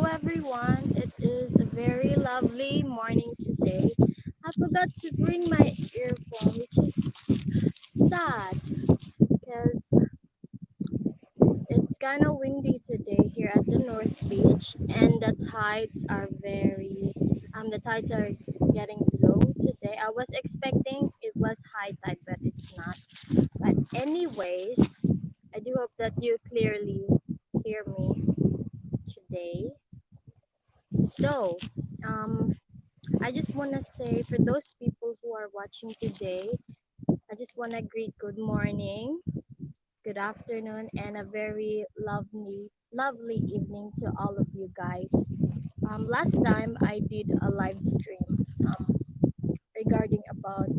everyone. It is a very lovely morning today. I forgot to bring my earphone, which is sad because it's kind of windy today here at the North Beach, and the tides are getting low today. I was expecting it was high tide, but it's not. But anyways, I do hope that you clearly hear me today. So, um, I just want to say for those people who are watching today, I just want to greet good morning, good afternoon, and a very lovely evening to all of you guys. Last time I did a live stream regarding about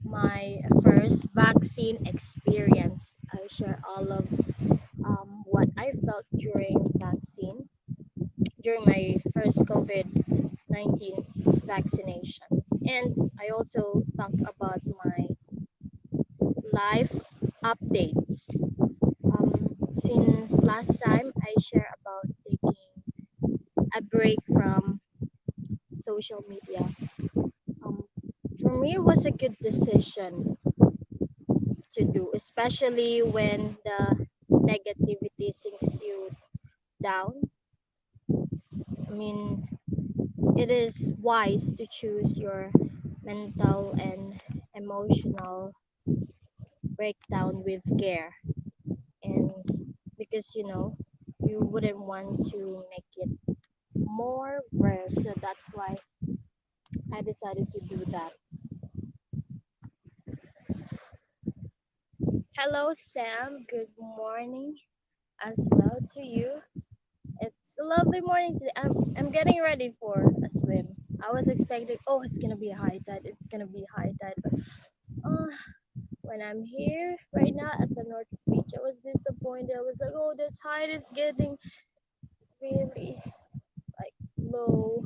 my first vaccine experience. I share all of what I felt during my first COVID-19 vaccination. And I also talk about my life updates. Since last time, I share about taking a break from social media. Um, for me, it was a good decision to do, especially when the negativity sinks you down. I mean, it is wise to choose your mental and emotional breakdown with care, and because you wouldn't want to make it more worse, so that's why I decided to do that. Hello Sam, good morning as well to you. It's a lovely morning today. I'm getting ready for a swim. I was expecting, oh, it's gonna be high tide, but uh, when I'm here right now at the North Beach, I was disappointed. I was like, oh, the tide is getting really like low.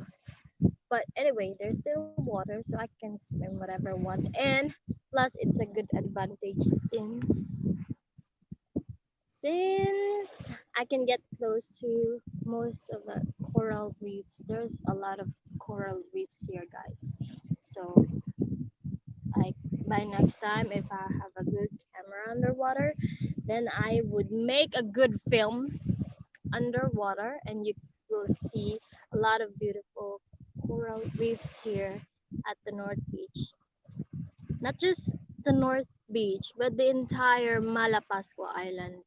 But anyway, there's still water, so I can swim whatever I want. And plus, it's a good advantage since I can get close to most of the coral reefs. There's a lot of coral reefs here, guys. So, like by next time, if I have a good camera underwater, then I would make a good film underwater, and you will see a lot of beautiful coral reefs here at the North Beach. Not just the North Beach, but the entire Malapascua Island.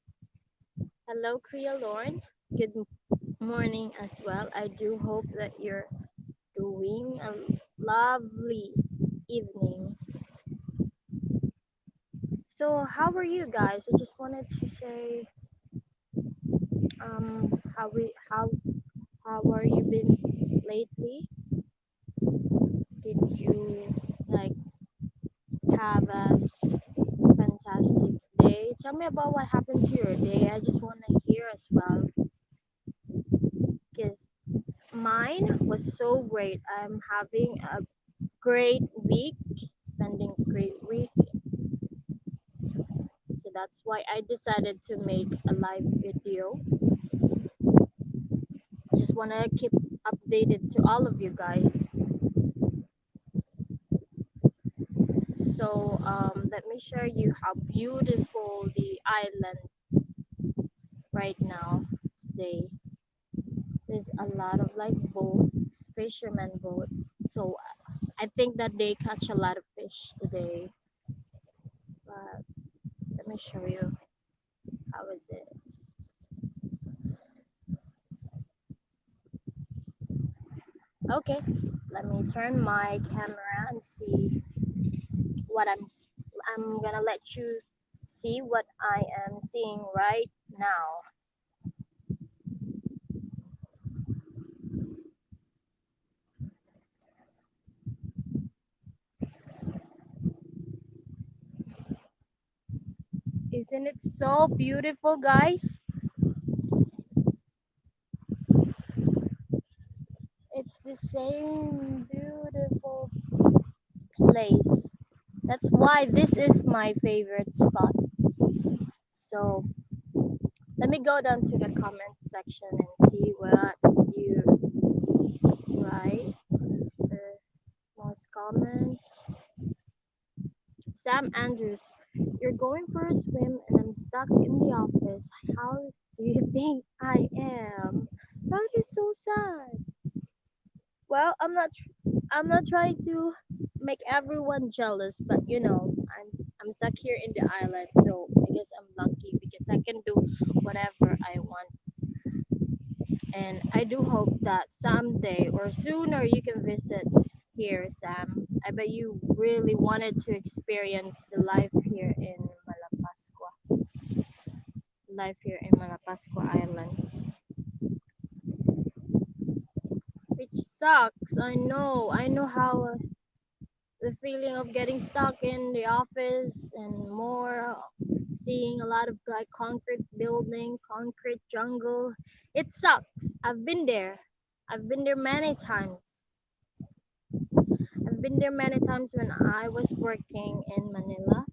Hello, Kriya Lorne. Good morning as well. I do hope that you're doing a lovely evening. So, how are you guys? I just wanted to say, how we how are you been lately? Did you like have a fantastic day? Tell me about what happened to your day. I just want to hear as well, because mine was so great. I'm having a great week, spending a great week. So that's why I decided to make a live video. I just want to keep updated to all of you guys. So let me show you how beautiful the island right now today. There's a lot of like boats, fishermen boat. So I think that they catch a lot of fish today. But let me show you how is it. Okay, let me turn my camera and see what I'm gonna let you see what I am seeing right now. Isn't it so beautiful, guys? It's the same beautiful place. That's why this is my favorite spot. So let me go down to the comment section and see what you write. Uh, most comments. Sam Andrews, you're going for a swim and I'm stuck in the office. How do you think I am? That is so sad. Well, I'm not trying to make everyone jealous, but I'm stuck here in the island, so I guess I'm lucky because I can do whatever I want. And I do hope that someday or sooner you can visit here, Sam. I bet you really wanted to experience the life here in Malapascua, life here in Malapascua Island, which sucks. I know how the feeling of getting stuck in the office and more, seeing a lot of like concrete building, concrete jungle. It sucks. I've been there many times. I've been there many times when I was working in Manila.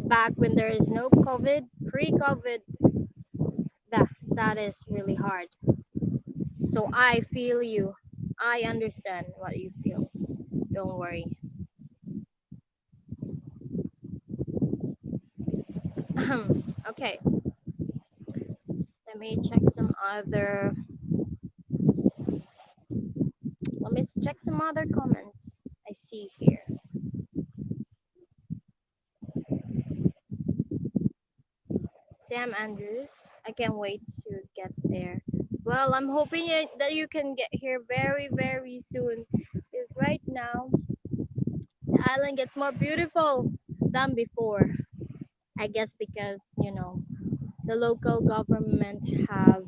Back when there is no COVID, pre-COVID, that is really hard. So I feel you. I understand what you feel. Don't worry. Okay, let me check some other. Let me check some other comments I see here. Sam Andrews, I can't wait to get there. Well, I'm hoping that you can get here very, very soon. Because right now, the island gets more beautiful than before. I guess because, the local government have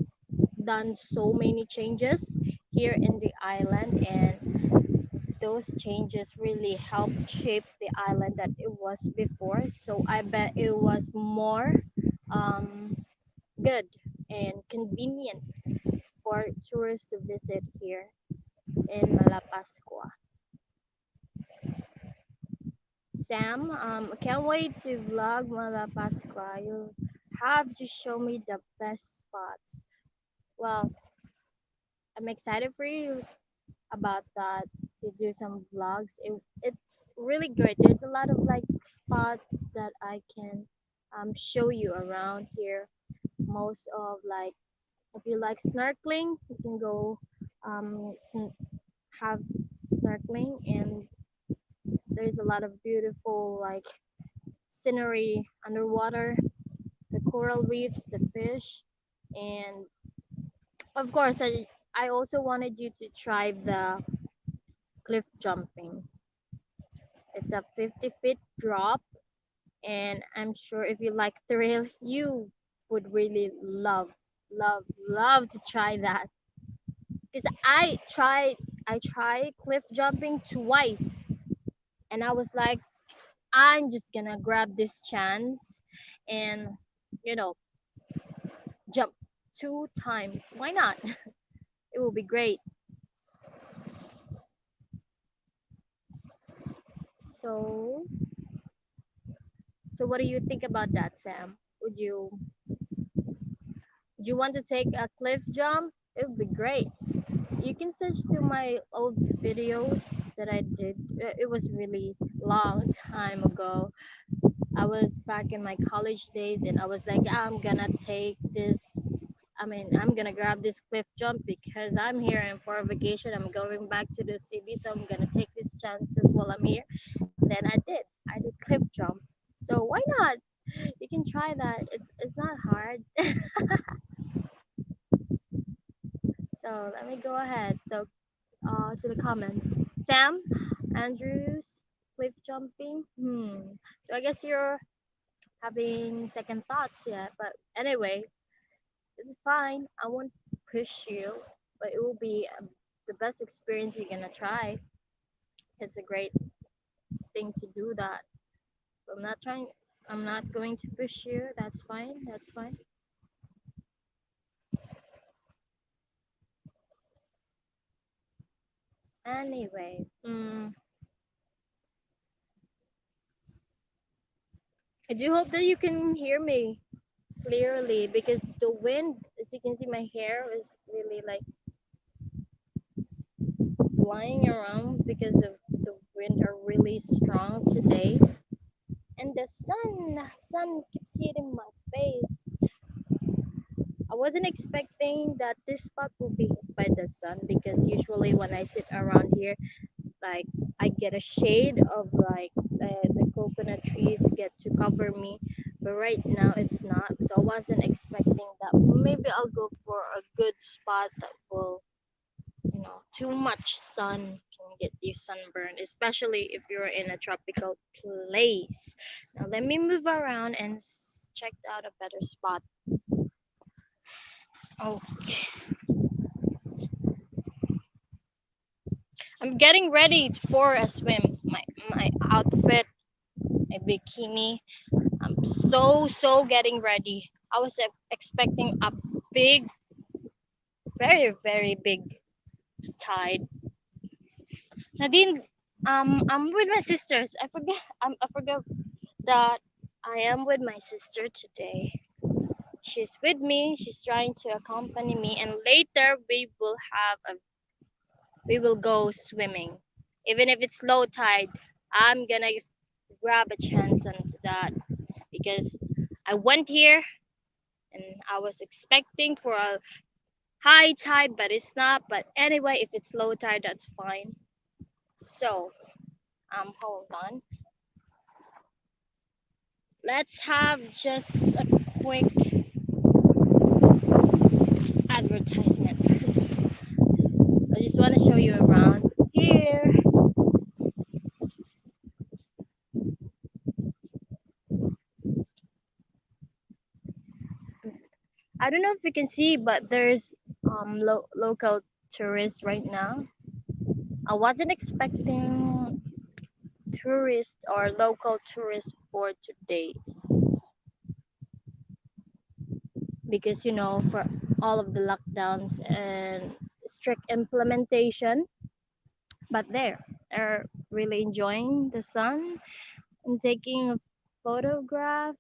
done so many changes here in the island, and those changes really helped shape the island that it was before. So I bet it was more um, good and convenient for tourists to visit here in Malapascua. Sam, can't wait to vlog Malapascua. You have to show me the best spots. Well, I'm excited for you about that, to do some vlogs. It's really good. There's a lot of like spots that I can show you around here. Most of like, if you like snorkeling, you can go have snorkeling, and there's a lot of beautiful like scenery underwater, the coral reefs, the fish, and of course I also wanted you to try the cliff jumping. It's a 50 feet drop, and I'm sure if you like thrill, you would really love to try that. Because I tried cliff jumping twice, and I was like, I'm just gonna grab this chance and you know jump 2 times. Why not? It will be great. So so what do you think about that, Sam? Would you want to take a cliff jump? It would be great. You can search through my old videos that I did. It was really long time ago. I was back in my college days, and I was like, I'm gonna take this. I'm gonna grab this cliff jump because I'm here and for a vacation. I'm going back to the city, so I'm gonna take these chances while I'm here. Then I did. I did cliff jump. So why not? You can try that. It's not hard. So let me go ahead. So to the comments. Sam Andrews, cliff jumping. So I guess you're having second thoughts yet, but anyway, it's fine. I won't push you, but it will be the best experience you're gonna try. It's a great thing to do that. I'm not trying. I'm not going to push you. That's fine. That's fine. Anyway, I do hope that you can hear me clearly because the wind, as you can see, my hair is really like flying around because of the wind are really strong today. And the sun keeps hitting my face. I wasn't expecting that this spot will be hit by the sun because usually when I sit around here, like I get a shade of like the coconut trees get to cover me, but right now it's not. So I wasn't expecting that. Maybe I'll go for a good spot that will, too much sun can get you sunburned, especially if you're in a tropical place. Now let me move around and check out a better spot. Oh, I'm getting ready for a swim. My outfit, my bikini. I'm so getting ready. I was expecting a big, very big tide. Nadine, I'm with my sisters. I forgot that I am with my sister today. She's with me. She's trying to accompany me, and later we will go swimming. Even if it's low tide, I'm gonna grab a chance onto that because I went here and I was expecting for a high tide, but it's not. But anyway, if it's low tide, that's fine. So, hold on. Let's have just a quick advertisement first. I just want to show you around here. I don't know if you can see, but there's local tourists right now. I wasn't expecting tourists or local tourists for today because for all of the lockdowns and strict implementation, but they're really enjoying the sun and taking a photograph.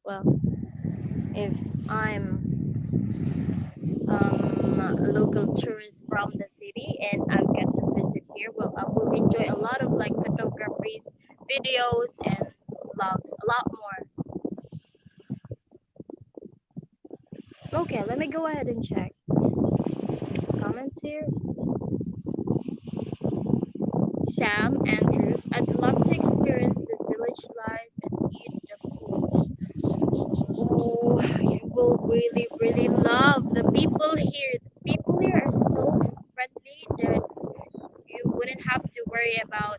Well, if I'm a local tourist from the city and I get to visit here, well, I will enjoy a lot of like photographies, videos, and vlogs, a lot more. Okay, let me go ahead and check comments here. Sam Andrews, I'd love to experience the village life and eat the foods. Oh, you will really love the people here. The people here are so friendly that you wouldn't have to worry about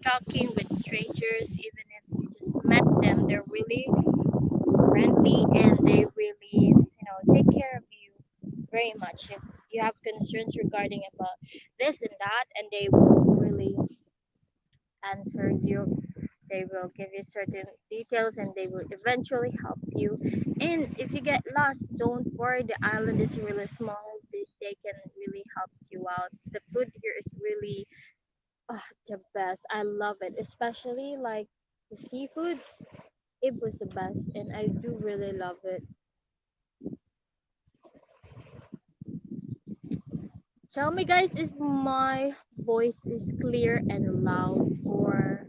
talking with strangers, even if you just met them. They're really friendly and they really, take care of you very much. If you have concerns regarding about this and that, and they will really answer you. They will give you certain details and they will eventually help you. And if you get lost, don't worry, the island is really small. They can really help you out. The food here is really the best. I love it, especially like the seafoods. It was the best, and I do really love it. Tell me, guys, if my voice is clear and loud, or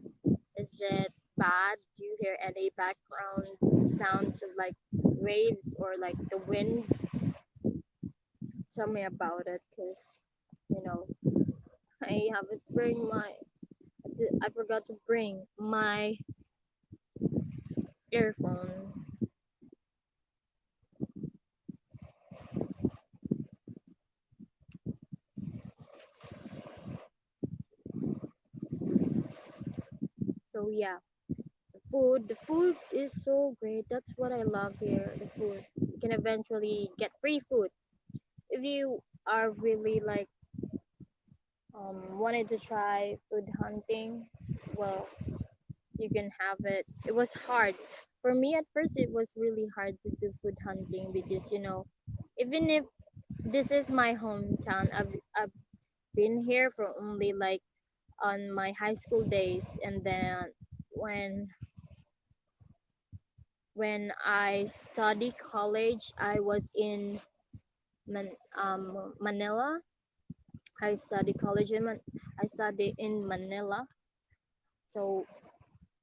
is it bad? Do you hear any background sounds of like waves or like the wind? Tell me about it, cause you know I haven't bring my. I forgot to bring my earphone. So yeah, the food is so great. That's what I love here. The food. You can eventually get free food if you are really like wanted to try food hunting. Well, you can have it. It was hard for me at first. It was really hard to do food hunting because even if this is my hometown, I've been here for only like on my high school days, and then when when I study college, I was in Manila. I study college in I study in Manila. So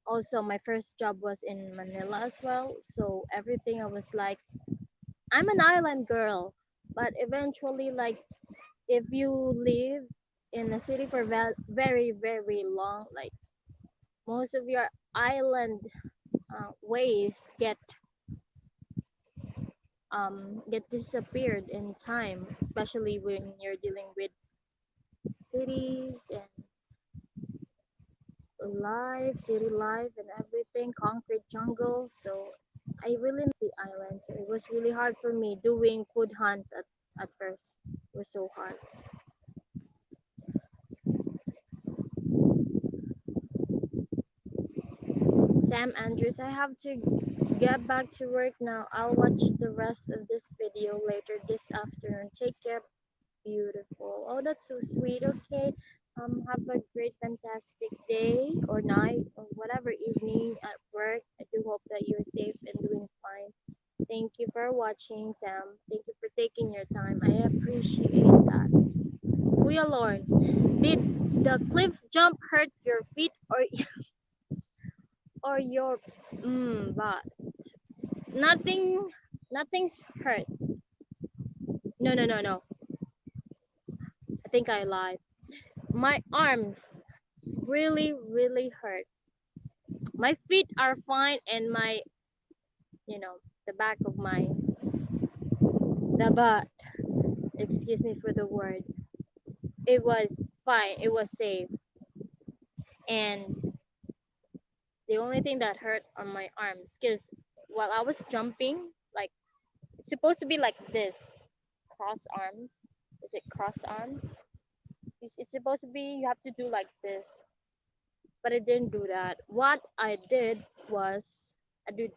also my first job was in Manila as well. So everything I was like, I'm an island girl, but eventually, like, if you live in a city for very very long, like most of your island ways get disappeared in time, especially when you're dealing with cities and city life and everything, concrete jungle. So I really miss the island. So it was really hard for me doing food hunt at first. It was so hard. Sam Andrews, I have to get back to work now. I'll watch the rest of this video later this afternoon. Take care. Beautiful. Oh, that's so sweet. Okay. Have a great, fantastic day or night or whatever evening at work. I do hope that you're safe and doing fine. Thank you for watching, Sam. Thank you for taking your time. I appreciate that. Kuya Lorne, did the cliff jump hurt your feet or your but nothing nothing's hurt. No. I think I lied. My arms really hurt. My feet are fine and my the back of my the butt, excuse me for the word, it was fine, it was safe. And the only thing that hurt on my arms, because while I was jumping, like it's supposed to be like this, cross arms. Is it cross arms? It's supposed to be, you have to do like this, but I didn't do that. What I did was I did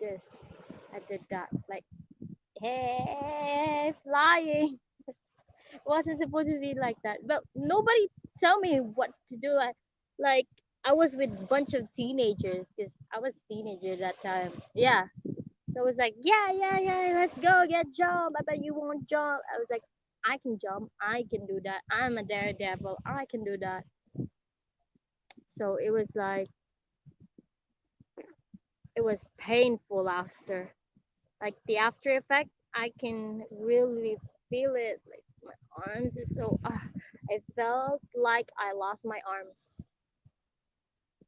this, I did that, like, hey, flying. It wasn't supposed to be like that, but nobody tell me what to do. Like I was with a bunch of teenagers because I was teenager that time. Yeah, so I was like, yeah, let's go get jump. I bet you won't jump. I was like, I can jump, I can do that, I'm a daredevil, I can do that. So it was like, it was painful after, like the after effect. I can really feel it, like my arms is so I felt like I lost my arms.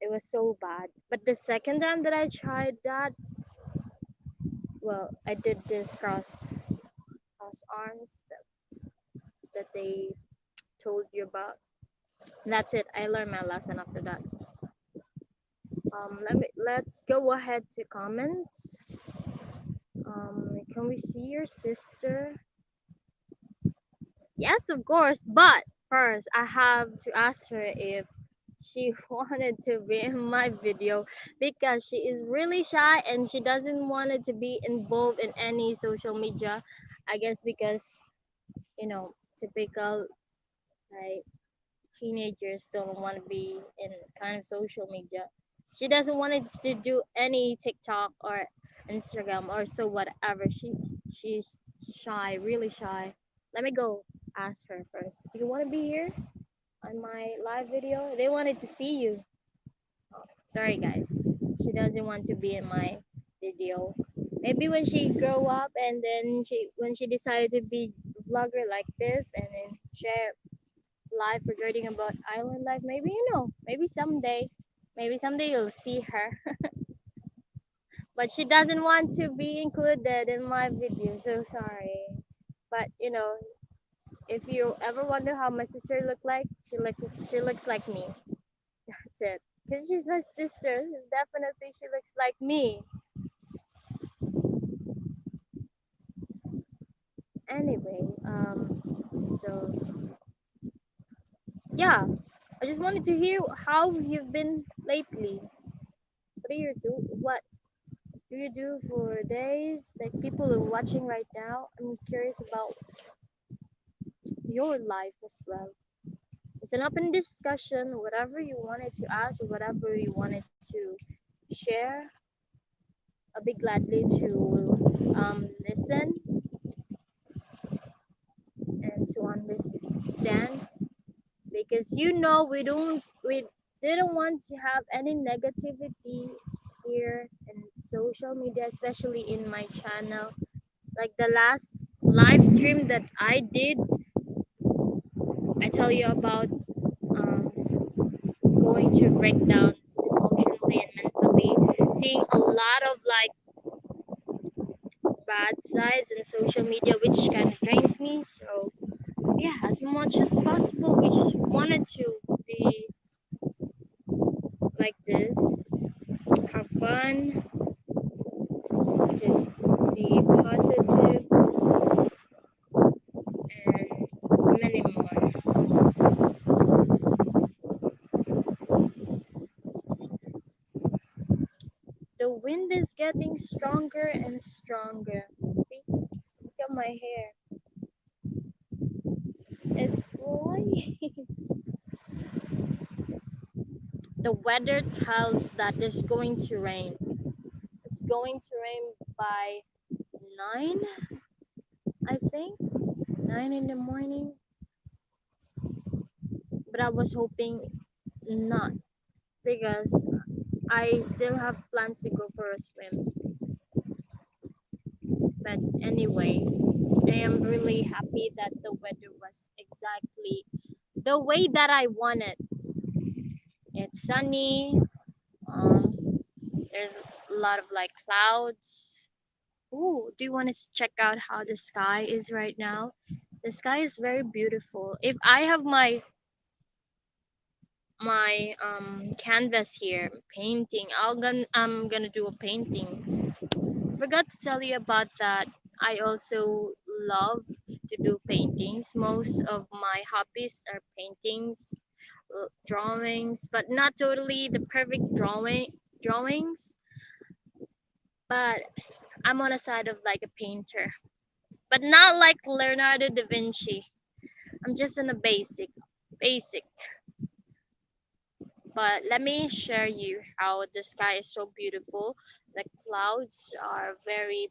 It was so bad. But the second time that I tried that, well, I did this cross arms that they told you about. And that's it, I learned my lesson after that. Let's go ahead to comments. Can we see your sister? Yes, of course, but first I have to ask her if she wanted to be in my video, because she is really shy and she doesn't want it to be involved in any social media. I guess because, typical, like, teenagers don't want to be in kind of social media. She doesn't want it to do any TikTok or Instagram or so whatever. She's shy, really shy. Let me go ask her first. Do you want to be here on my live video? They wanted to see you. Oh, sorry guys. She doesn't want to be in my video. Maybe when she grow up and then when she decided to be a vlogger like this and then share life regarding about island life, maybe, maybe someday you'll see her. But she doesn't want to be included in my video, so sorry. But if you ever wonder how my sister look like, she looks like me. That's it. Because she's my sister, definitely she looks like me. Anyway, so yeah, I just wanted to hear how you've been lately. What do you do for days? Like, people are watching right now. I'm curious about your life as well. It's an open discussion. Whatever you wanted to ask or whatever you wanted to share, I'll be gladly to listen and to understand, because we didn't want to have any negativity here in social media, especially in my channel. Like the last live stream that I did, I tell you about going through breakdowns emotionally and mentally, seeing a lot of like bad sides in social media, which kind of drains me. So yeah, as much as possible, we just wanted to be like this, have fun, just be positive, and many more. The wind is getting stronger and stronger. See, look at my hair. It's flying. The weather tells that it's going to rain. It's going to rain by 9, I think. 9 in the morning. But I was hoping not, because I still have plans to go for a swim. But anyway, I am really happy that the weather was exactly the way that I wanted. It's sunny. There's a lot of like clouds. Ooh, do you want to check out how the sky is right now? The sky is very beautiful. If I have my canvas here painting, I'm gonna do a painting. Forgot to tell you about that. I also love to do paintings. Most of my hobbies are paintings, drawings, but not totally the perfect drawings. But I'm on a side of like a painter, but not like Leonardo da Vinci. I'm just in a basic. But let me share you how the sky is so beautiful. The clouds are very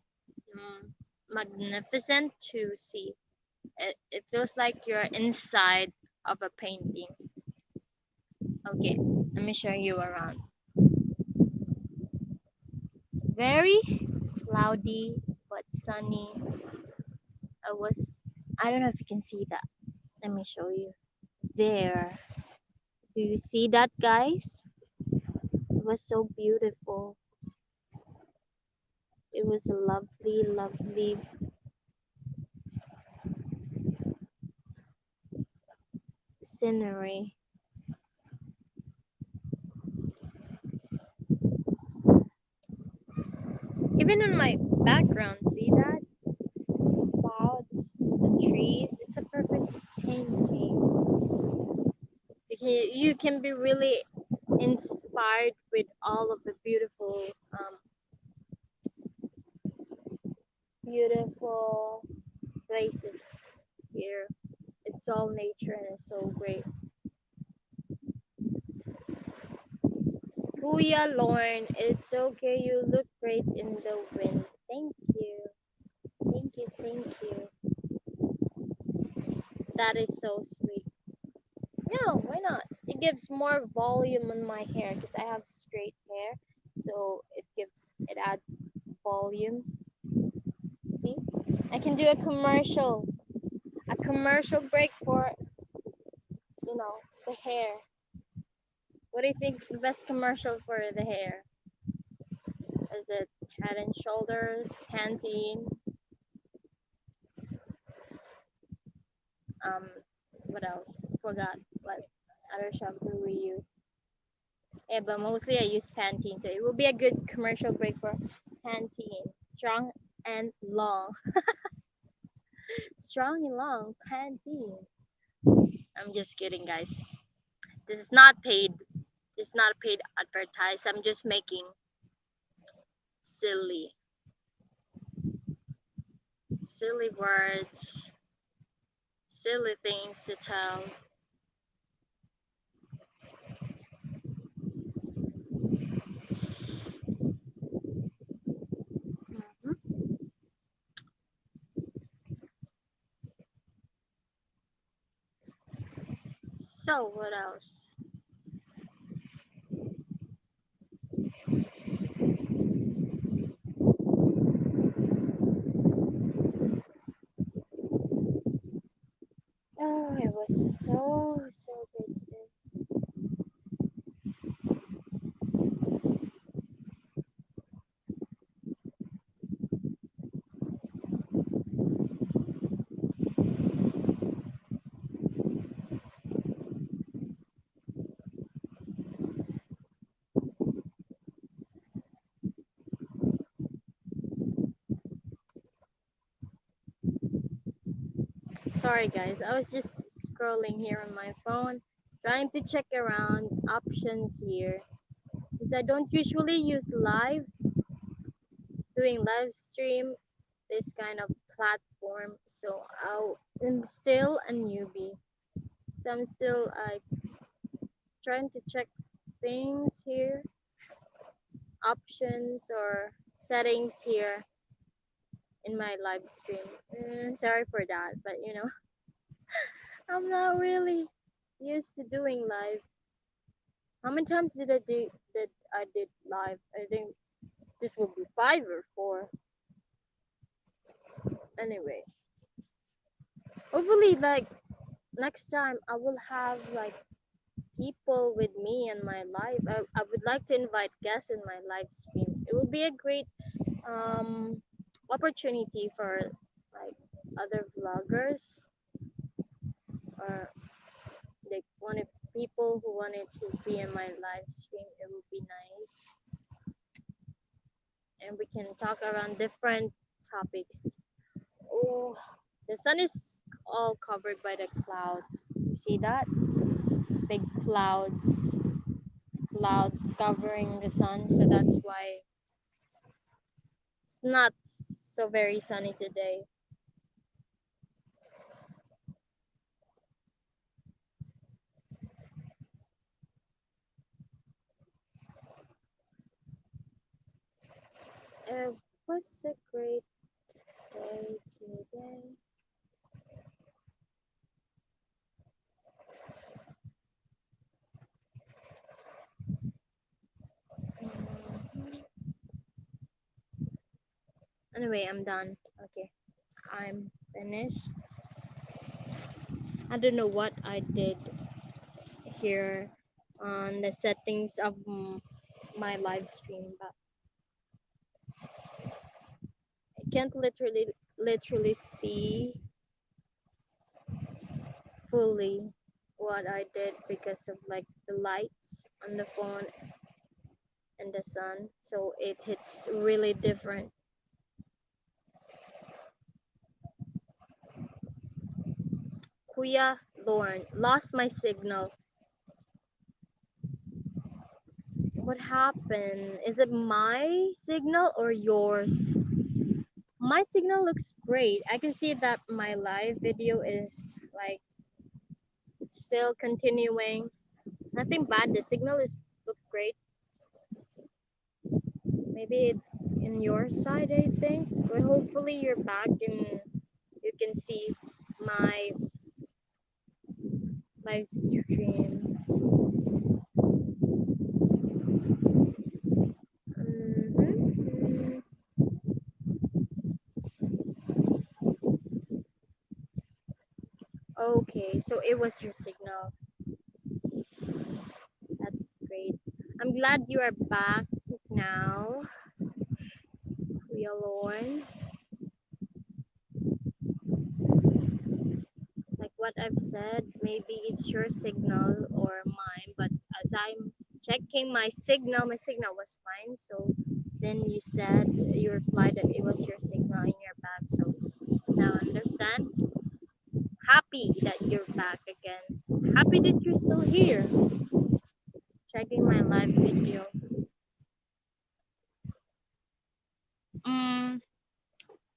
magnificent to see. It feels like you're inside of a painting. Okay, let me show you around. It's very cloudy but sunny. I don't know if you can see that. Let me show you. There. Do you see that, guys? It was so beautiful. It was a lovely, lovely scenery. Even in my background, see that? Clouds, the trees. It's a perfect painting. You can be really inspired with all of the beautiful places here. It's all nature and it's so great. Kuya Lorne, it's okay. You look great in the wind. Thank you. Thank you. Thank you. That is so sweet. Yeah, why not? It gives more volume on my hair because I have straight hair. So it adds volume. See? I can do a commercial break for, the hair. What do you think the best commercial for the hair? Is it Head and Shoulders, Pantene, um, what else? Forgot what other shampoo we use. Yeah, but mostly I use Pantene, so it will be a good commercial break for Pantene. Strong and long. Strong and long, Pantene. I'm just kidding, guys. This is not paid. This is not a paid advertise. I'm just making silly, silly words, silly things to tell. So what else? Oh, it was so great today. Sorry guys, I was just scrolling here on my phone, trying to check around options here. Because I don't usually use doing live stream, this kind of platform. So I'm still a newbie. So I'm still trying to check things here, options or settings here in my live stream. Sorry for that, but I'm not really used to doing live. How many times did I did live? I think this will be 5 or 4. Anyway, hopefully like next time I will have like people with me in my live. I would like to invite guests in my live stream. It will be a great um opportunity for like other vloggers or like wanted people who wanted to be in my live stream. It would be nice, and we can talk around different topics. Oh, the sun is all covered by the clouds. You see that? Big clouds covering the sun. So that's why it's not so very sunny today. It was a great day today. Mhm. Anyway, I'm done. Okay, I'm finished. I don't know what I did here on the settings of my live stream, but I can't literally see fully what I did because of like the lights on the phone and the sun, so it hits really different. Kuya Lorne, lost my signal. What happened? Is it my signal or yours? My signal looks great. I can see that my live video is like still continuing. Nothing bad. The signal is look great. Maybe it's in your side, I think. But hopefully you're back and you can see my live stream. Mhm. Okay, so it was your signal. That's great. I'm glad you are back now, Kuya Lorne. Like what I've said, maybe it's your signal or mine, but as I'm checking my signal was fine. So then you replied that it was your signal in your back. So now I understand. Happy that you're back again. Happy that you're still here, checking my live video. Mm,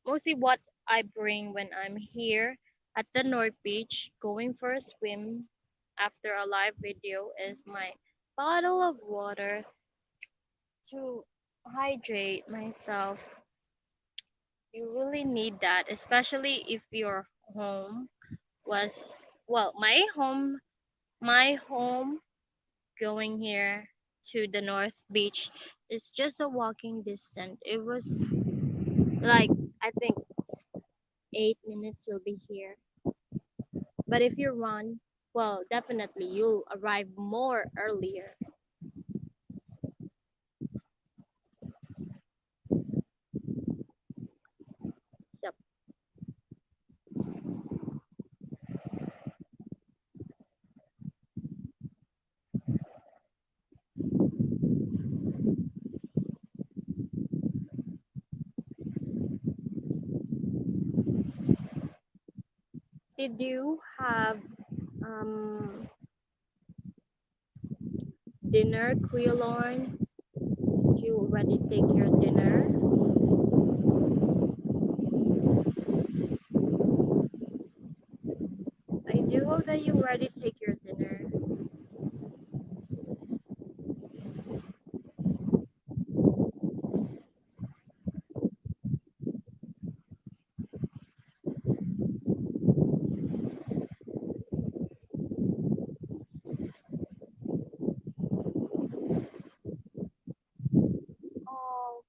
Mostly what I bring when I'm here at the North Beach going for a swim after a live video is my bottle of water to hydrate myself. You really need that, especially if your home was, well, my home My home going here to the North Beach is just a walking distance. It was like, I think 8 minutes you'll be here. But if you run, well, definitely you'll arrive more earlier. Yep. Did you have um, dinner, Quilorn? Did you already take your dinner? I do hope that you already take your dinner. Oh,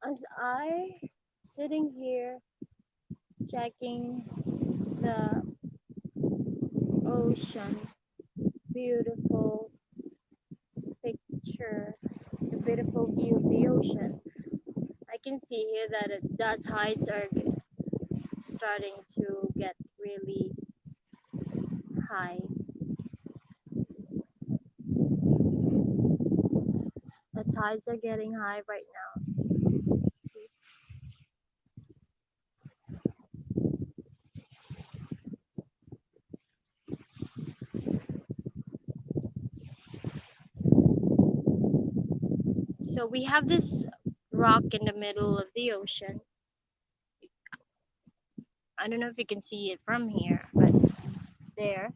as I sitting here checking the ocean, beautiful picture, the beautiful view of the ocean. I can see here that the tides are starting to get really high. The tides are getting high right now. See? So we have this rock in the middle of the ocean. I don't know if you can see it from here, but there,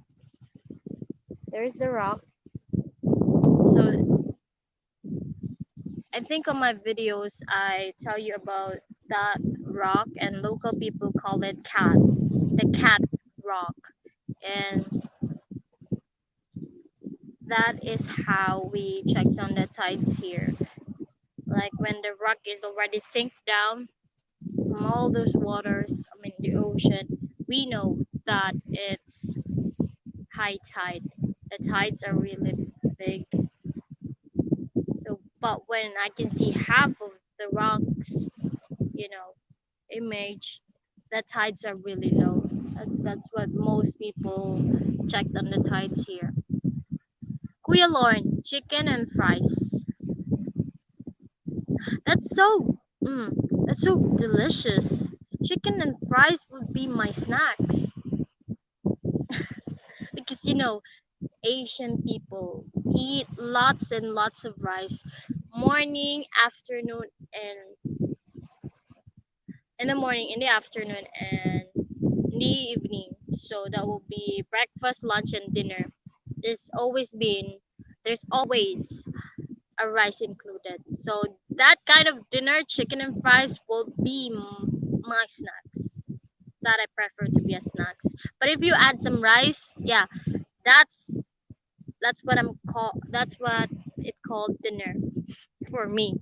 there's the rock. So I think on my videos I tell you about that rock, and local people call it the cat rock. And that is how we checked on the tides here. Like when the rock is already sink down from all those waters, I mean the ocean, we know that it's high tide. The tides are really big. So, but when I can see half of the rocks, you know, image, the tides are really low. That's what most people checked on the tides here. Kuya Lauren, chicken and fries. That's so, that's so delicious. Chicken and fries would be my snacks because Asian people eat lots and lots of rice, morning, afternoon, and in the morning, in the afternoon, and in the evening. So that will be breakfast, lunch, and dinner. There's always been, there's always a rice included. So that kind of dinner, chicken and fries, will be my snacks. That I prefer to be a snacks. But if you add some rice, yeah, that's that's what it called dinner for me.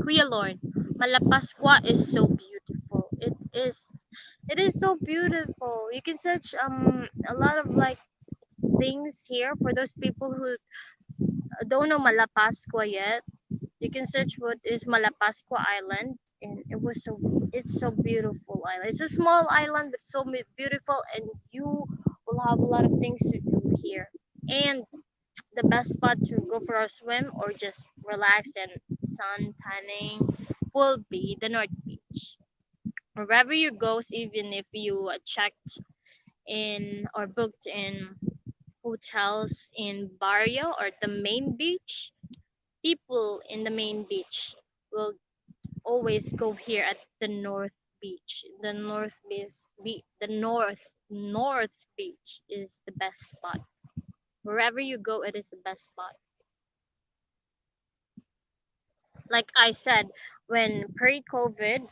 Kuya Lord, Malapascua is so beautiful. It is so beautiful. You can search a lot of like things here for those people who don't know Malapascua yet. You can search what is Malapascua Island, and it's so beautiful island. It's a small island but so beautiful, and you will have a lot of things to do here. And the best spot to go for a swim or just relax and sun tanning will be the North Beach. Wherever you go, even if you checked in or booked in hotels in Barrio or the main beach, people in the main beach will always go here at the North Beach. The North Beach is the best spot. Wherever you go, it is the best spot. Like I said, when pre-COVID,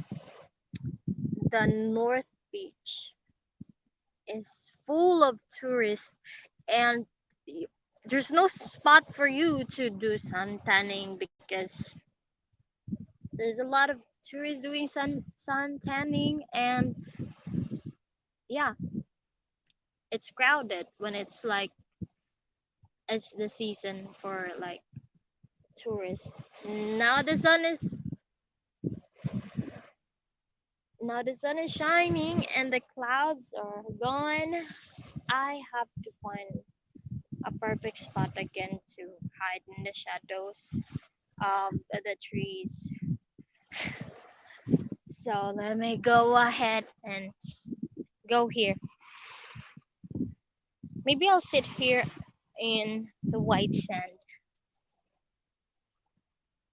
the North beach is full of tourists, and y- there's no spot for you to do sun tanning because there's a lot of tourists doing sun tanning, and yeah, it's crowded when it's the season for like tourists. Now the sun is now the sun is shining and the clouds are gone. I have to find a perfect spot again to hide in the shadows of the trees. So let me go ahead and go here. Maybe I'll sit here in the white sand.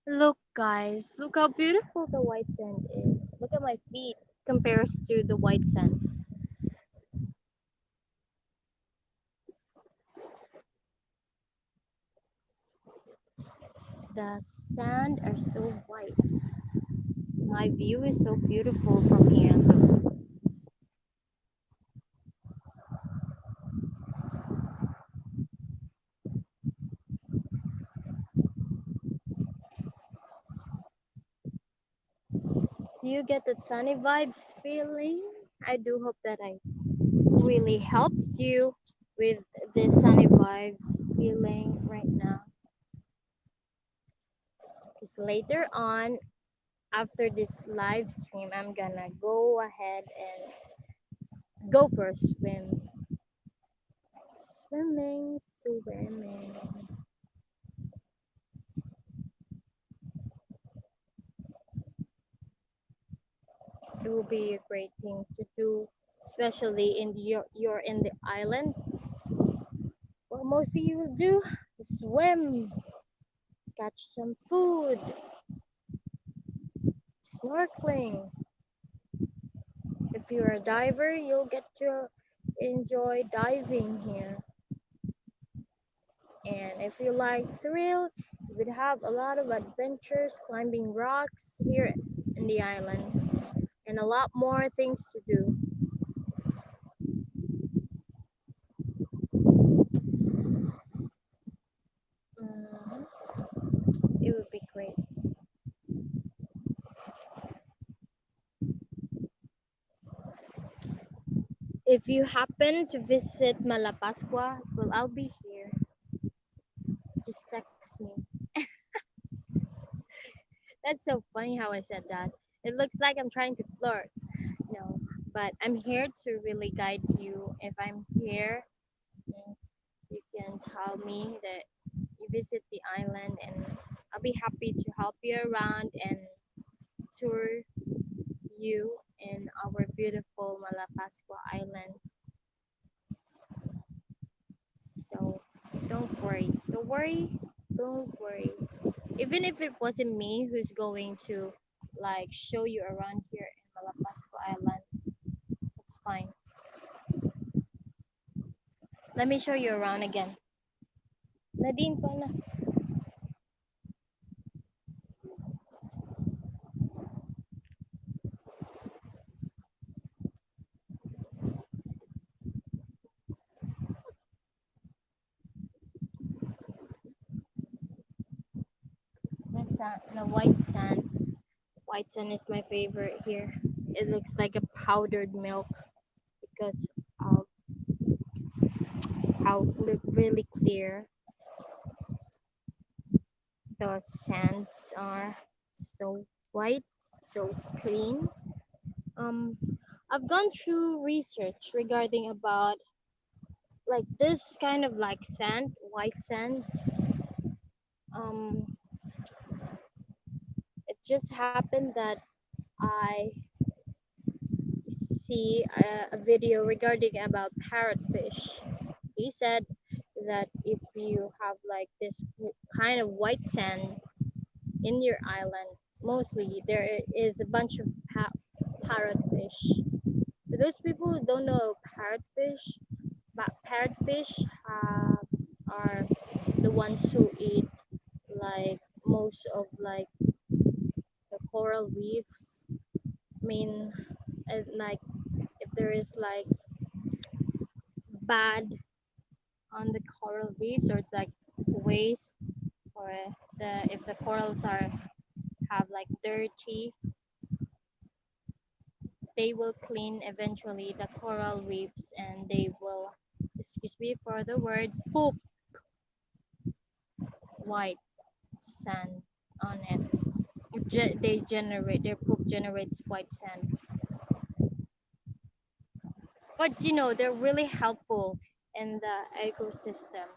Look, guys, look how beautiful the white sand is. Look at my feet compares to the white sand. The sand are so white. My view is so beautiful from here. Look, do you get that sunny vibes feeling? I do hope that I really helped you with this sunny vibes feeling right now. Because later on, after this live stream, I'm gonna go ahead and go for a swim. Swimming, swimming. It will be a great thing to do, especially in you're in the island. What most of you will do is swim, catch some food, snorkeling. If you're a diver, you'll get to enjoy diving here. And if you like thrill, you would have a lot of adventures climbing rocks here in the island and a lot more things to do. Mhm. It would be great. If you happen to visit Malapascua, well, I'll be here. Just text me. That's so funny how I said that. It looks like I'm trying to flirt. No, but I'm here to really guide you. If I'm here, mm, you can tell me that you visit the island, and I'll be happy to help you around and tour you in our beautiful Malapascua Island. So don't worry, don't worry, don't worry. Even if it wasn't me who's going to like show you around here in Malapascua Island, it's fine. Let me show you around again. Nadine pa na. Na white sand. White sand is my favorite here. It looks like a powdered milk because of how really clear the sands are. So white, so clean. Um, I've gone through research regarding about like this kind of like sand, white sands. Um, it just happened that I see a video regarding about parrotfish. He said that if you have like this kind of white sand in your island, mostly there is a bunch of parrotfish. For those people who don't know parrotfish, but parrotfish are the ones who eat like most of like the coral reefs. I mean, like if there is like bad on the coral reefs or like waste, or the if the corals are have like dirty, they will clean eventually the coral reefs and they will, excuse me for the word, poop white sand on it. They generate, their poop generates white sand. But you know, they're really helpful in the ecosystem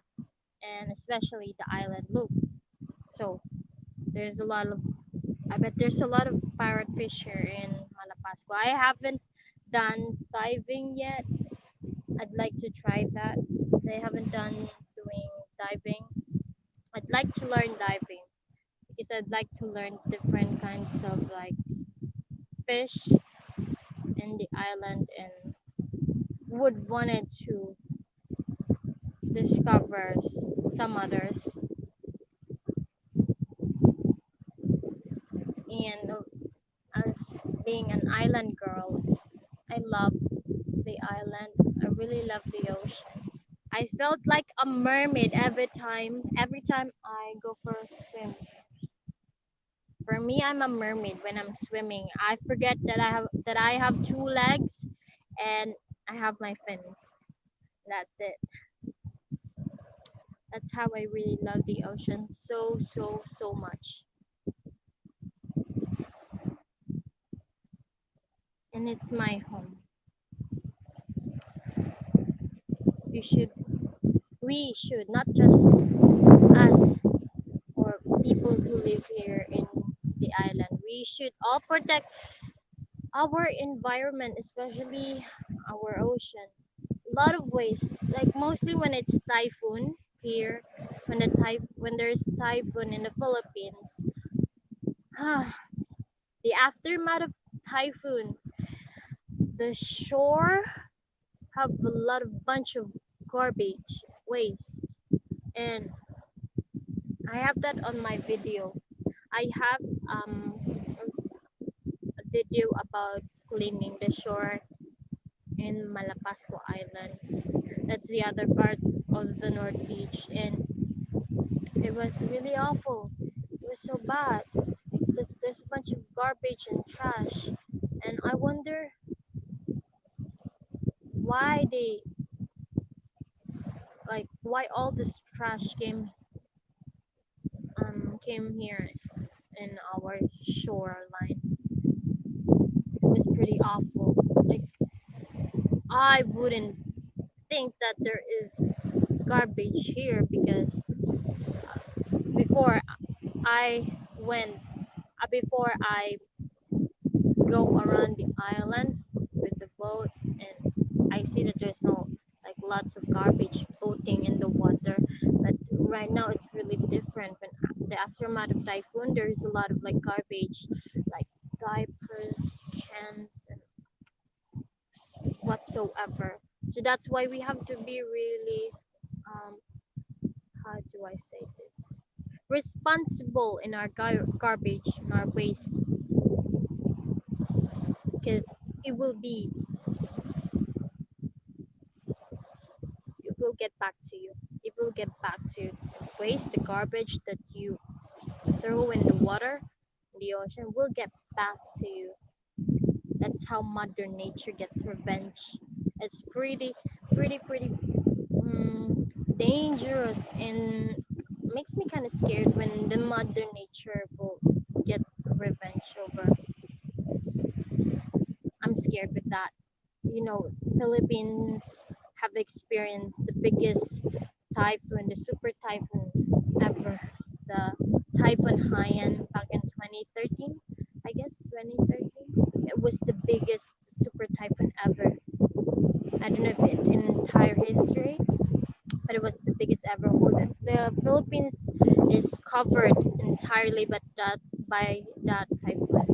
and especially the island loop. So there's a lot of, I bet there's a lot of parrotfish here in Malapascua. I haven't done diving yet. I'd like to try that. I haven't done doing diving. I'd like to learn diving because I'd like to learn different kinds of like fish in the island and would wanted to discover some others. And as being an island girl, I love the island. I really love the ocean. I felt like a mermaid every time I go for a swim. For me, I'm a mermaid when I'm swimming. I forget that I have two legs and I have my fins. That's it. That's how I really love the ocean so so so much. And it's my home. You should we should not just us or people who live here in the island. We should all protect our environment, especially our ocean. A lot of ways, like mostly when it's typhoon here, when there's typhoon in the Philippines, the aftermath of typhoon, the shore have a lot of bunch of garbage waste, and I have that on my video. I have a video about cleaning the shore in Malapascua Island. That's the other part of the North Beach, and it was really awful. It was so bad. There's a bunch of garbage and trash, and I wonder why they why all this trash came here in our shoreline. It was pretty awful. Like I wouldn't think that there is garbage here because before I went before I go around the island with the boat and I see that there's no like lots of garbage floating in the water, but right now it's really different. When the aftermath of typhoon, there is a lot of like garbage, like diapers, cans, and whatsoever. So that's why we have to be really um how do I say this, responsible in our garbage, in our waste, because it will be it will get back to you. It will get back to the waste, the garbage that you throw in the water, in the ocean will get back to you. That's how Mother Nature gets revenge. It's pretty dangerous and makes me kind of scared when the Mother Nature will get revenge over. I'm scared with that. You know, Philippines have experienced the biggest typhoon, the super typhoon ever. The Typhoon Haiyan back in 2013, I guess 2013. It was the biggest super typhoon ever. I don't know if it in entire history, but it was the biggest ever. The Philippines is covered entirely by that typhoon.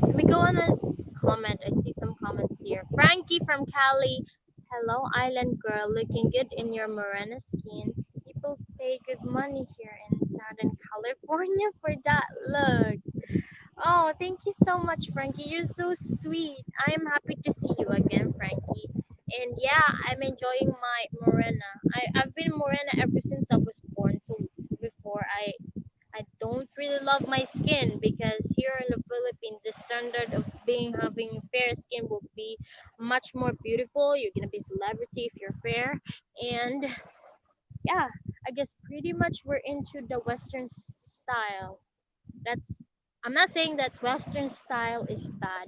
Let me go on a comment. I see some comments here. Frankie from Cali. Hello, island girl. Looking good in your morena skin. People pay good money here in Southern California for that look. Oh Oh, thank you so much, Frankie. You're so sweet. I am happy to see you again, Frankie. And yeah, I'm enjoying my morena. I've been morena ever since I was born. So before I don't really love my skin because here in the Philippines, the standard of being having fair skin will be much more beautiful. You're gonna be celebrity if you're fair, and yeah, I guess pretty much we're into the Western style. That's I'm not saying that Western style is bad.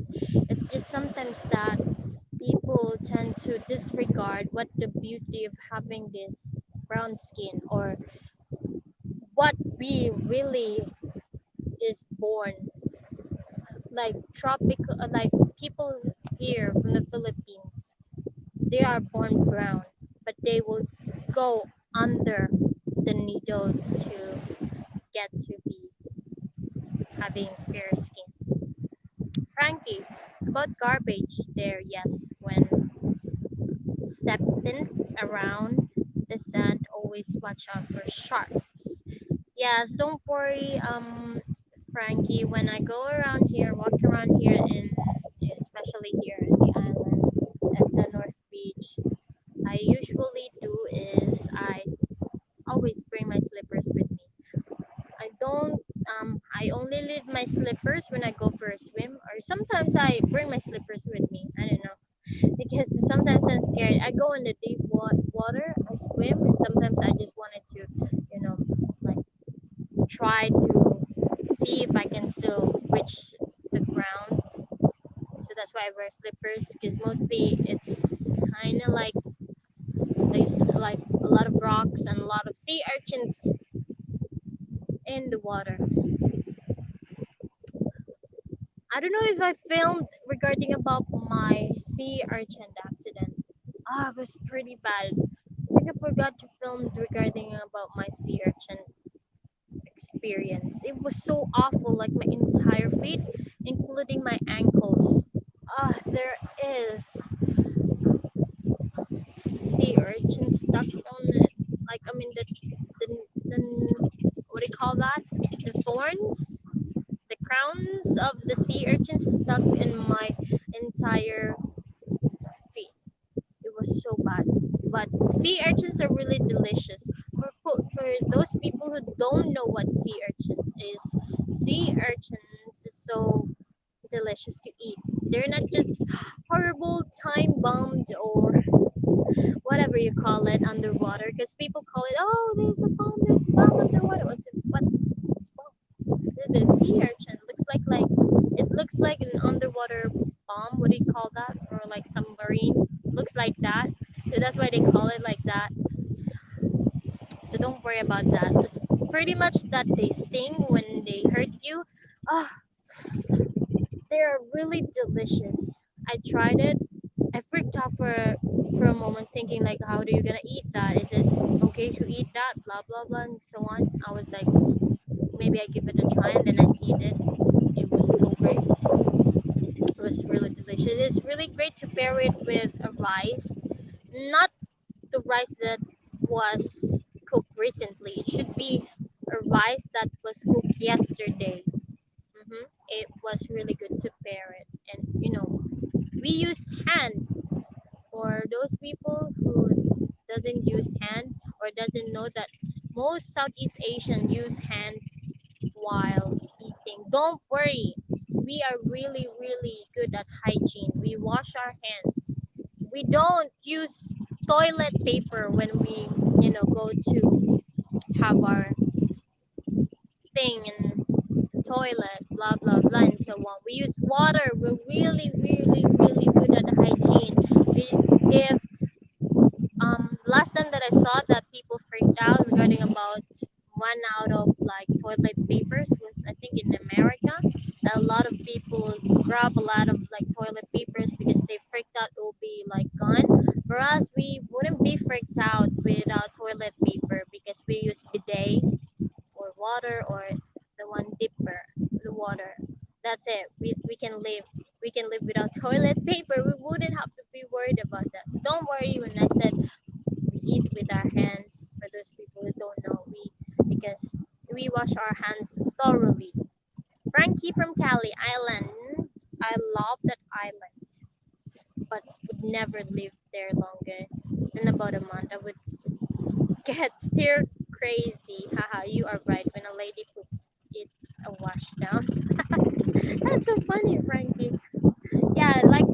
It's just sometimes that people tend to disregard what the beauty of having this brown skin or what we really is born like tropical like people here from the Philippines, they are born brown, but they will go under the needle to get to be having fair skin. Frankie, about garbage there, yes, when stepping around the sand, always watch out for sharks. Yes, don't worry, Frankie. When I go around here, walk around here, in especially here in the island at the North Beach, I usually do is I always bring my slippers with me. I don't. I only leave my slippers when I go for a swim, or sometimes I bring my slippers with me. I don't know because sometimes I'm scared. I go in the deep water, I swim, and sometimes I just wanted to, like try to see if I can still reach the ground. So that's why I wear slippers because mostly it's kind of like there's like a lot of rocks and a lot of sea urchins in the water. I don't know if I filmed regarding about my sea urchin accident. Ah, it was pretty bad. I think I forgot to film regarding about my sea urchin experience. It was so awful, like my entire feet, including my ankles. Ah, there is sea urchin stuck on it. Like I mean the what do you call that? The thorns, the crowns of the sea urchin stuck in my entire feet. It was so bad. But sea urchins are really delicious. For those people who don't know what sea urchin is, sea urchins is so delicious to eat. They're not just horrible time bombed or whatever you call it underwater because people call it, oh, there's a bomb underwater. What's bomb? The sea urchin looks like an underwater bomb. What do you call that? Or like submarines? Looks like that. So that's why they call it like that. So don't worry about that. It's pretty much that they sting when they hurt you. Oh, they're really delicious. I tried it. I freaked out for a moment, thinking like, how are you gonna eat that? Is it okay to eat that? Blah blah blah and so on. I was like, maybe I give it a try, and then I see it. It was so great. It was really delicious. It's really great to pair it with a rice, not the rice that was cooked recently. It should be a rice that was cooked yesterday. It was really good to pair it, and we use hand for those people who doesn't use hand or doesn't know that most Southeast Asian use hand while eating. Don't worry, we are really really good at hygiene. We wash our hands. We don't use toilet paper when we go to have our thing in the toilet, blah blah blah and so on. We use water. We're really really really good at hygiene. If last time that I saw that people freaked out regarding about one out of like toilet papers was I think in America. A lot of people grab a lot of like toilet papers because they freaked out it will be like gone. For us, we wouldn't be freaked out without toilet paper because we use bidet or water or the one dipper, the water. That's it. We can live. We can live without toilet paper. We wouldn't have to be worried about that. So don't worry when I said we eat with our hands. For those people who don't know, we because we wash our hands thoroughly. Frankie from Cali Island. I love that island, but would never live there longer than about a month. I would get stir crazy. Haha, you are right. When a lady poops, it's a washdown. That's so funny, Frankie. Yeah, like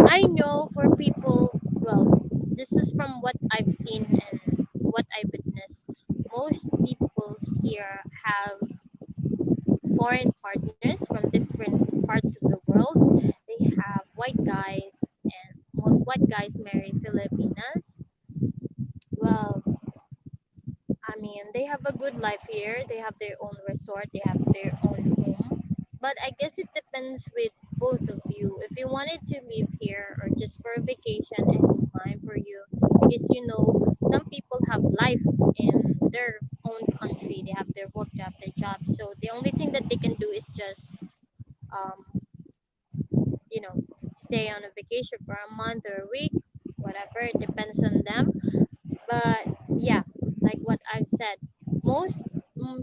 I know for people, well, this is from what I've seen and what I witnessed. Most people here have foreign partners from different parts of the world. They have white guys, and most white guys marry Filipinas. Well, I mean, they have a good life here. They have their own resort, they have their own home. But I guess it depends with both of you. If you wanted to live here or just for a vacation, it's fine for you. Because you know, some people have life in their own country. They have their work, they have their job. So the only thing that they can do is just, um, you know, stay on a vacation for a month or a week, whatever. It depends on them. But yeah, like what I've said, most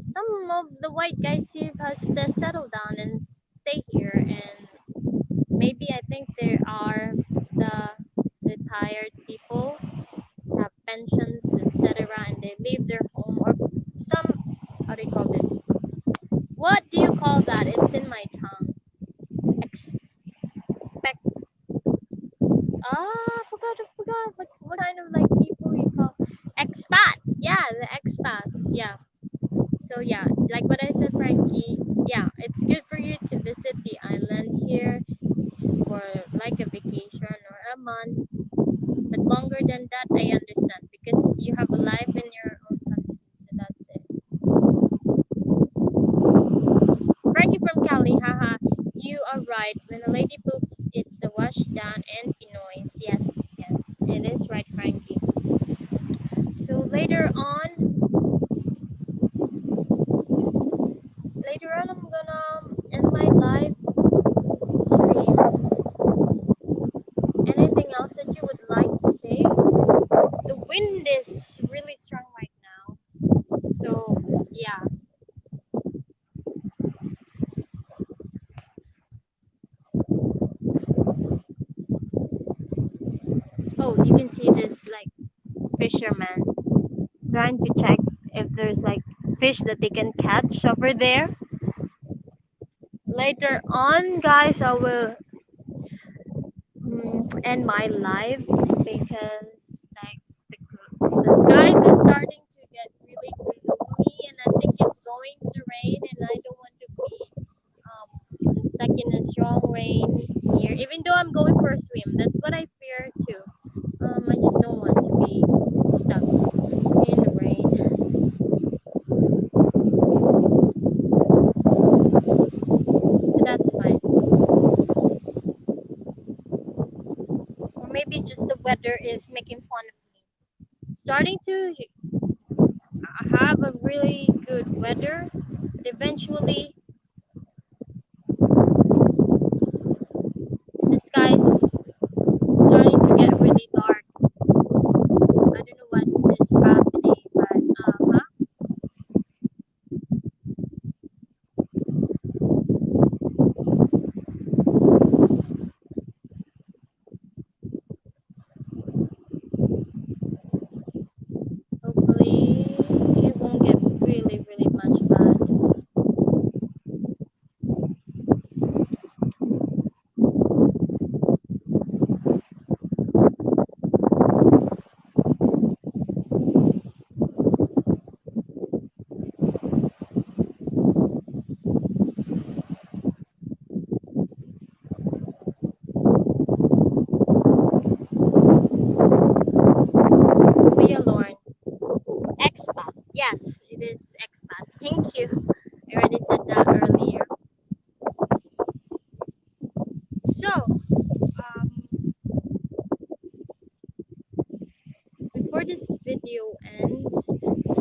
some of the white guys here has to settle down and stay here, and maybe I think there are the retired people have pensions, etc., and they leave their home or some, how do you call this? What do you call that? It's in my tongue. Expect I forgot what kind of like people you call expat. Yeah, the expat. Yeah. So yeah, like what I said, Frankie, yeah, it's good for you to visit the island here for like a vacation or a month, but longer than that, I understand because you have a life in your own country, so that's it. Frankie from Cali, haha, you are right. When a lady poops, it's a wash down and Pinoys. Yes, yes, it is right, Frankie. So later on, I'm gonna end my live stream. Anything else that you would like to say? The wind is really strong right now. So, yeah. Oh, you can see this like fisherman trying to check if there's like fish that they can catch over there. Later on, guys, I will end my live because like the skies is starting to get really gloomy, and I think it's going to rain, and I don't want to be stuck in a strong rain here. Even though I'm going for a swim, that's what I fear too. I just don't want to be stuck in the rain. But that's fine. Or maybe just the weather is making fun of me. Starting to have a really good weather, but eventually the skies starting to get really dark. I don't know what is happening, but hopefully it won't get really, really much bad. Kuya Lorne, expat. Yes, it is expat. Thank you. I already said that earlier. So, before this video ends,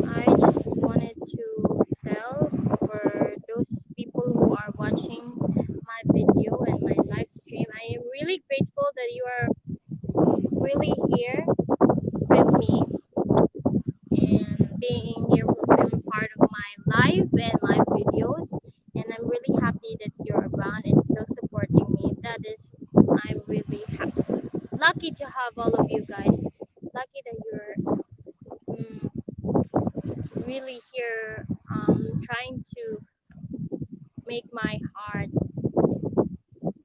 I just wanted to tell for those people who are watching my video and my live stream, I am really grateful that you are really here with me and being here with being part of my live and my videos. And I'm really happy lucky to have all of you guys. Lucky that you're really here, trying to make my heart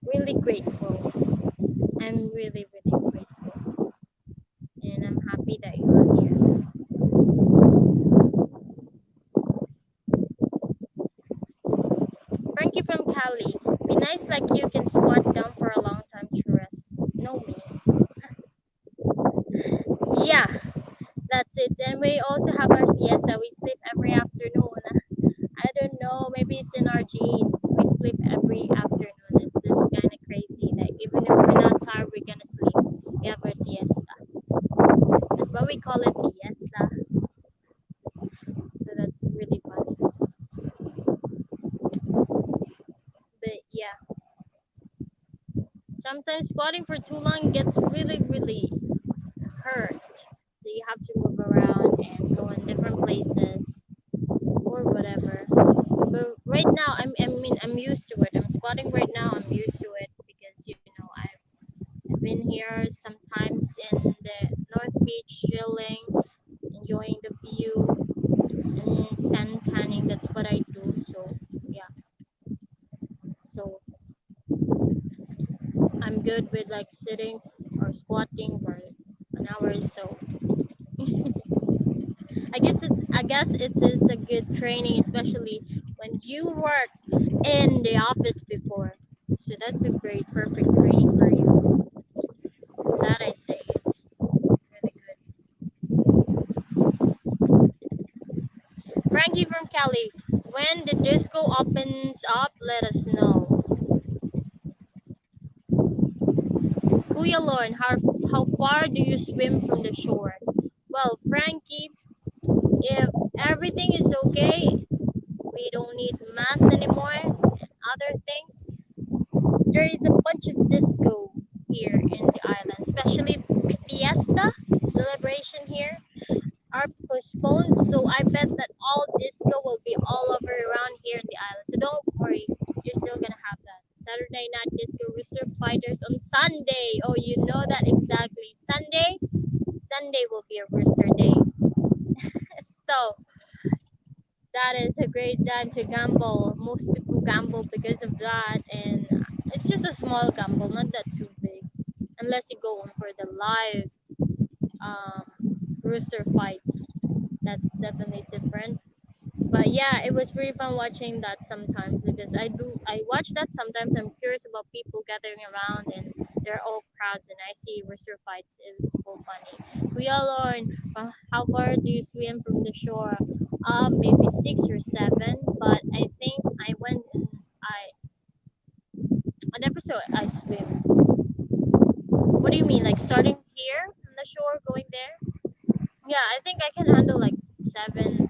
really grateful. I'm really, really grateful, and I'm happy that you're here. Frankie from Cali, be nice like you can squat down for a long time to rest. No me. Yeah, that's it. And we also have our siesta. We sleep every afternoon. I don't know, maybe it's in our genes. We sleep every afternoon. It's kind of crazy. Like even if we're not tired, we're gonna sleep. We have our siesta. That's why we call it siesta. So that's really funny. But yeah, sometimes squatting for too long gets really, really hurt. So you have to move around and go in different places or whatever. But right now, I'm used to it. I'm squatting right now. I'm used to it because I've been here sometimes in the North Beach, chilling, enjoying the view, and sun tanning. That's what I do. So yeah, so I'm good with like sitting or squatting for an hour or so. I guess it is a good training, especially when you work in the office before. So that's a great, perfect training for you. That I say it's really good. Frankie from Cali, when the disco opens up, let us know. Kuya Lauren, how far do you swim from the shore? Well, Frankie, if everything is okay, we don't need masks anymore and other things. There is a bunch of disco here in the island, especially fiesta celebration here are postponed. So I bet that all disco will be all over around here in the island. So don't worry, you're still gonna have that. Saturday night disco rooster fighters on Sunday. Oh, you know that exactly. Sunday will be a rooster day. So that is a great time to gamble. Most people gamble because of that, and it's just a small gamble, not that too big, unless you go on for the live um, rooster fights. That's definitely different. But yeah, it was pretty fun watching that sometimes because I watch that sometimes. I'm curious about people gathering around and they're all crowds and I see rooster fights. It's so funny. We all learn how far do you swim from the shore? Maybe 6 or 7, but I think I went and I never saw I swim. What do you mean, like starting here on the shore, going there? Yeah, I think I can handle like 7,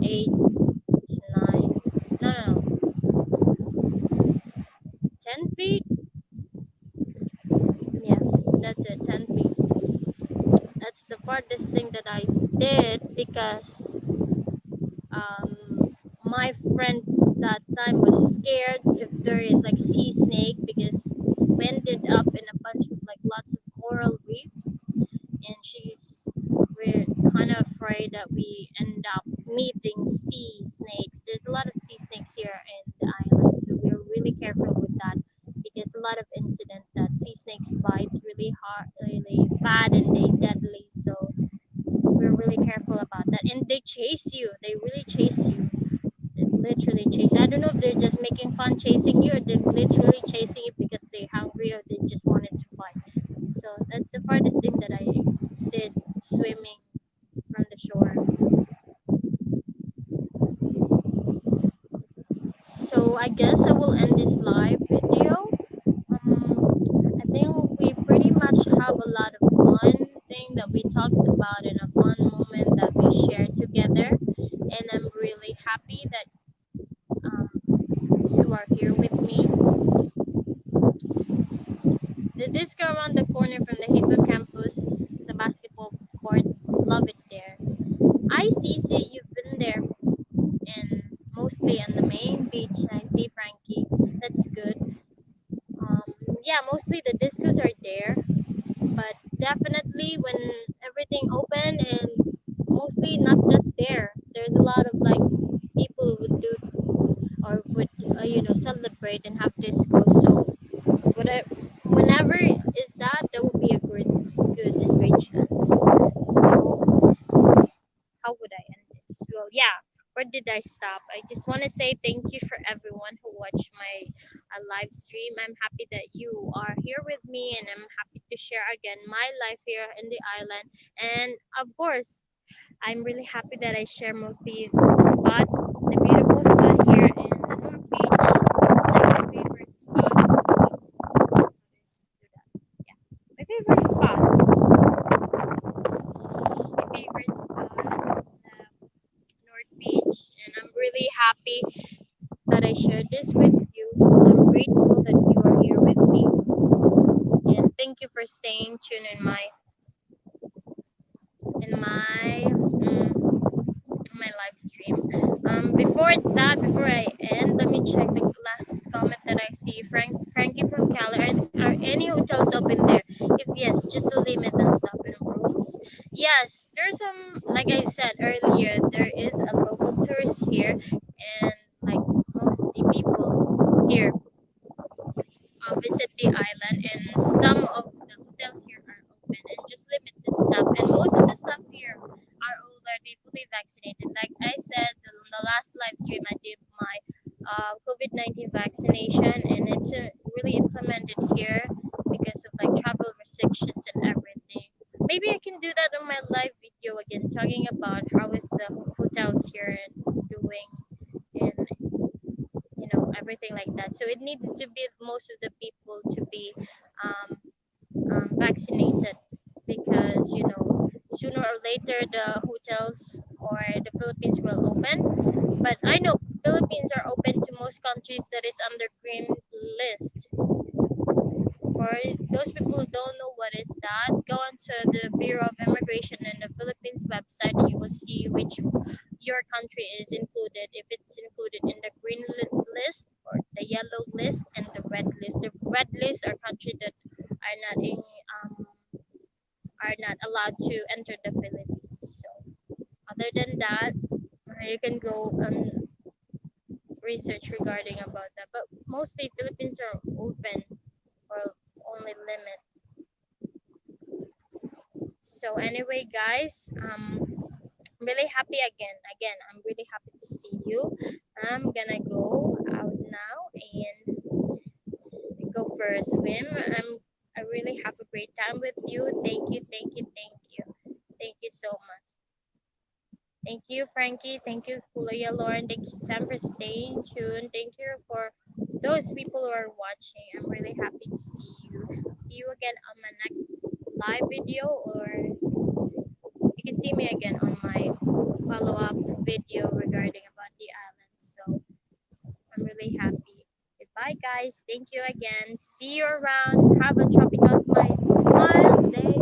8, 9. No, no, no. 10 feet? Yeah, that's it, 10 feet. That's the farthest thing that I did because um, my friend that time was scared if there is like sea snake because we ended up in a bunch of like lots of coral reefs and we're kind of afraid that we end up meeting sea snakes. There's a lot of sea snakes here in the island, so we're really careful with that because a lot of incident that sea snakes bites really hard, really bad, and they deadly. So we're really careful about that. And they chase you. They really chase you. They literally chase. I don't know if they're just making fun chasing you or they're literally chasing you because they're hungry or they just wanted to fight. So that's the farthest thing that I did swimming from the shore. So I guess I will end this live video. I think we pretty much have a lot of fun thing that we talked about and a fun moment that we shared together. And I'm really happy that um, you are here with me. The disco around the corner from the Hippo campus, the basketball court, love it there. I see, so you've been there, and mostly on the main beach. I see Frankie. That's good. Yeah, mostly the discos are there. But definitely when everything open, and mostly not just there, there's a lot of like people would do or would celebrate and have disco. So whatever, whenever is that, there will be a good and great chance. So how would I end this? Well, yeah, where did I stop? I just want to say thank you for everyone who watched my live stream. I'm happy that you are here with me, and I'm happy to share again my life here in the island. And of course, I'm really happy that I share mostly the spot, the beautiful spot here in the North Beach, like my favorite spot. Yeah, my favorite spot, my favorite spot, North Beach, and I'm really happy that I shared this with you. I'm grateful that you are here with me, and thank you for staying tuned in my live stream. Before I end, let me check the last comment that I see. Frankie from Cali, are any hotels open there? If yes, just a limit on stop in rooms. Yes, there's some. Like I said earlier, there is a local tourist here, and like most of the people here visit the island, and some of the hotels here are open and just limited staff. And most of the staff here are already fully vaccinated. Like I said, the last live stream I did my COVID-19 vaccination, and it's really implemented here because of like travel restrictions and everything. Maybe I can do that on my live video again, talking about how is the hotels here and doing, and everything like that. So it needed to be most of the people to be um, vaccinated, because sooner or later the hotels or the Philippines will open. But I know Philippines are open to most countries that is under green list. For those people who don't know what is that, go onto the Bureau of Immigration and the Philippines website, and you will see which your country is included. If it's included in the green list or the yellow list and the red list. The red list are countries that are not in are not allowed to enter the Philippines. So other than that, you can go and research regarding about that. But mostly Philippines are open or only limit. So anyway, guys, I'm really happy again. Again, I'm really happy to see you. I'm gonna go out now and go for a swim. I really have a great time with you. Thank you, thank you, thank you. Thank you so much. Thank you, Frankie. Thank you, Kuya Lauren. Thank you, Sam, for staying tuned. Thank you for those people who are watching. I'm really happy to see you. See you again on my next live video, or you can see me again on my follow-up video regarding about the island. So I'm really happy. Goodbye, guys. Thank you again. See you around. Have a tropical smile day.